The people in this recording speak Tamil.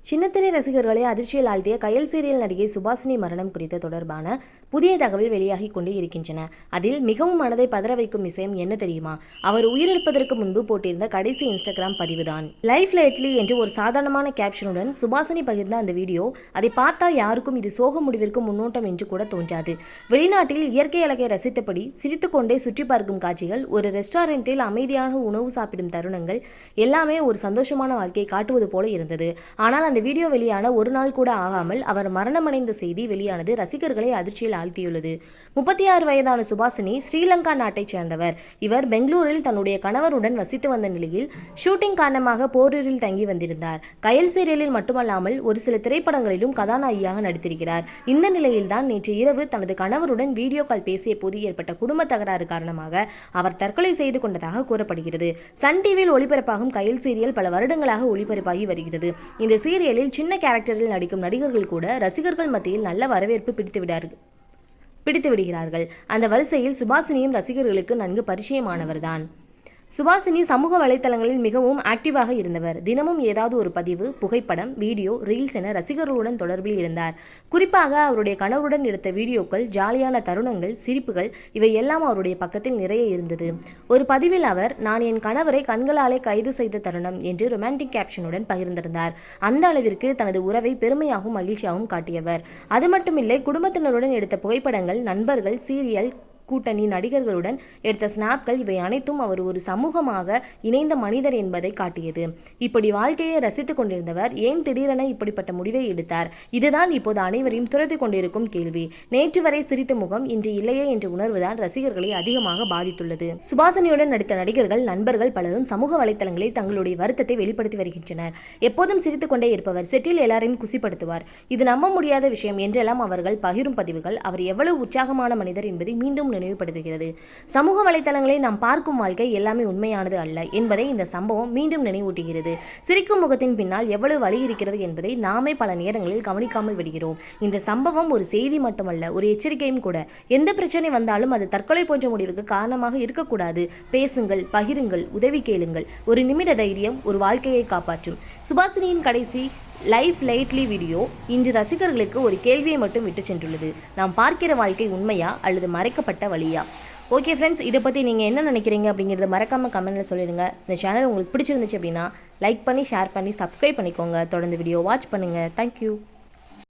சின்னத்திரை ரசிகர்களை அதிர்ச்சியில் ஆழ்த்திய கயல் சீரியல் நடிகை சுபாஷினி மரணம் குறித்த தொடர்பான புதிய தகவல் வெளியாகி கொண்டே இருக்கின்றன. அதில் மிகவும் மனதை பதற வைக்கும் விஷயம் என்ன தெரியுமா? அவர் உயிரிழப்பதற்கு முன்பு போட்டிருந்த கடைசி இன்ஸ்டாகிராம் பதிவுதான். லைஃப் லேட்லி என்று ஒரு சாதாரணமான கேப்ஷனுடன் சுபாஷினி பகிர்ந்த அந்த வீடியோ, அதை பார்த்தால் யாருக்கும் இது சோக முடிவிற்கு முன்னோட்டம் என்று கூட தோன்றாது. வெளிநாட்டில் இயற்கை அழகை ரசித்தபடி சிரித்துக்கொண்டே சுற்றி பார்க்கும் காட்சிகள், ஒரு ரெஸ்டாரண்டில் அமைதியாக உணவு சாப்பிடும் தருணங்கள் எல்லாமே ஒரு சந்தோஷமான வாழ்க்கையை காட்டுவது போல இருந்தது. ஆனால் அந்த வீடியோ வெளியான ஒரு நாள் கூட ஆகாமல் அவர் மரணமடைந்த செய்தி வெளியானது ரசிகர்களை அதிர்ச்சியில் ஆழ்த்தியுள்ளது. 36 வயதான சுபாஷினி ஸ்ரீலங்கா நாட்டைச் சேர்ந்தவர். இவர் பெங்களூரில் தன்னுடைய கணவருடன் வசித்து வந்த நிலையில் ஷூட்டிங் காரணமாக போரூரில் தங்கி வந்திருந்தார். கயல் சீரியலில் மட்டுமல்லாமல் ஒரு சில திரைப்படங்களிலும் கதாநாயகியாக நடித்திருக்கிறார். இந்த நிலையில்தான் நேற்று இரவு தனது கணவருடன் வீடியோ கால் பேசிய போது ஏற்பட்ட குடும்ப தகராறு காரணமாக அவர் தற்கொலை செய்து கொண்டதாக கூறப்படுகிறது. சன் டிவியில் ஒளிபரப்பாகும் கயல் சீரியல் பல வருடங்களாக ஒளிபரப்பாகி வருகிறது. இந்த சீரியலில் சின்ன கேரக்டரில் நடிக்கும் நடிகர்கள் கூட ரசிகர்கள் மத்தியில் நல்ல வரவேற்பு பிடித்து விடுகிறார்கள். அந்த வரிசையில் சுபாஷினியும் ரசிகர்களுக்கு நன்கு பரிச்சயமானவர்தான். சுபாஷினி சமூக வலைத்தளங்களில் மிகவும் ஆக்டிவாக இருந்தவர். தினமும் ஏதாவது ஒரு பதிவு, புகைப்படம், வீடியோ, ரீல்ஸ் என ரசிகர்களுடன் தொடர்பில் இருந்தார். குறிப்பாக அவருடைய கணவருடன் எடுத்த வீடியோக்கள், ஜாலியான தருணங்கள், சிரிப்புகள் இவை எல்லாம் அவருடைய பக்கத்தில் நிறைய இருந்தது. ஒரு பதிவில் அவர், நான் என் கணவரை கண்களாலே கைது செய்த தருணம் என்று ரொமான்டிக் கேப்ஷனுடன் பகிர்ந்திருந்தார். அந்த அளவிற்கு தனது உறவை பெருமையாகவும் மகிழ்ச்சியாகவும் காட்டியவர். அது மட்டுமில்லை, குடும்பத்தினருடன் எடுத்த புகைப்படங்கள், நண்பர்கள், சீரியல் கூட்டணி நடிகர்களுடன் எடுத்த ஸ்னாப்கள் இவை அனைத்தும் அவர் ஒரு சமூகமாக இணைந்த மனிதர் என்பதை காட்டியது. இப்படி வாழ்க்கையை ரசித்துக் கொண்டிருந்தவர் ஏன் திடீரென இப்படிப்பட்ட முடிவை எடுத்தார்? இதுதான் இப்போது அனைவரையும் துரத்தி கொண்டிருக்கும் கேள்வி. நேற்று வரை சிரித்த முகம் இன்று இல்லையே என்ற உணர்வுதான் ரசிகர்களை அதிகமாக பாதித்துள்ளது. சுபாஷினியுடன் நடித்த நடிகர்கள், நண்பர்கள் பலரும் சமூக வலைத்தளங்களில் தங்களுடைய வருத்தத்தை வெளிப்படுத்தி வருகின்றனர். எப்போதும் சிரித்துக் கொண்டே இருப்பவர், செட்டில் எல்லாரையும் குசிப்படுத்துவார், இது நம்ப முடியாத விஷயம் என்றெல்லாம் அவர்கள் பகிரும் பதிவுகள் அவர் எவ்வளவு உற்சாகமான மனிதர் என்பதை மீண்டும் நினைவுபடுத்துகிறது. சமூக வலைத்தளங்களை நாம் பார்க்கும் வாழ்க்கை எல்லாமே உண்மையானது அல்ல என்பதை இந்த சம்பவம் மீண்டும் நினைவூட்டுகிறது. சிரிக்கும் முகத்தின் பின்னால் எவ்வளவு வலி இருக்கிறது என்பதை நாமே பல நேரங்களில் கவனிக்காமல் விடுகிறோம். இந்த சம்பவம் ஒரு செய்தி மட்டுமல்ல, ஒரு எச்சரிக்கையும் கூட. எந்த பிரச்சனை வந்தாலும் அது தற்கொலை போன்ற முடிவுக்கு காரணமாக இருக்கக்கூடாது. பேசுங்கள், பகிருங்கள், உதவி கேளுங்கள். ஒரு நிமிட தைரியம் ஒரு வாழ்க்கையை காப்பாற்றும். சுபாஷினியின் கடைசி லைஃப் லேட்லி வீடியோ இன்று ரசிகர்களுக்கு ஒரு கேள்வியை மட்டும் விட்டு சென்றுள்ளது. நாம் பார்க்கிற வாழ்க்கை உண்மையா அல்லது மறைக்கப்பட்ட வழியா? ஓகே ஃப்ரெண்ட்ஸ், இதை பற்றி நீங்கள் என்ன நினைக்கிறீங்க அப்படிங்கிறத மறக்காமல் கமெண்ட்டில் சொல்லிடுங்க. இந்த சேனல் உங்களுக்கு பிடிச்சிருந்துச்சு அப்படின்னா லைக் பண்ணி, ஷேர் பண்ணி, சப்ஸ்கிரைப் பண்ணிக்கோங்க. தொடர்ந்து வீடியோ வாட்ச் பண்ணுங்கள். தேங்க்யூ.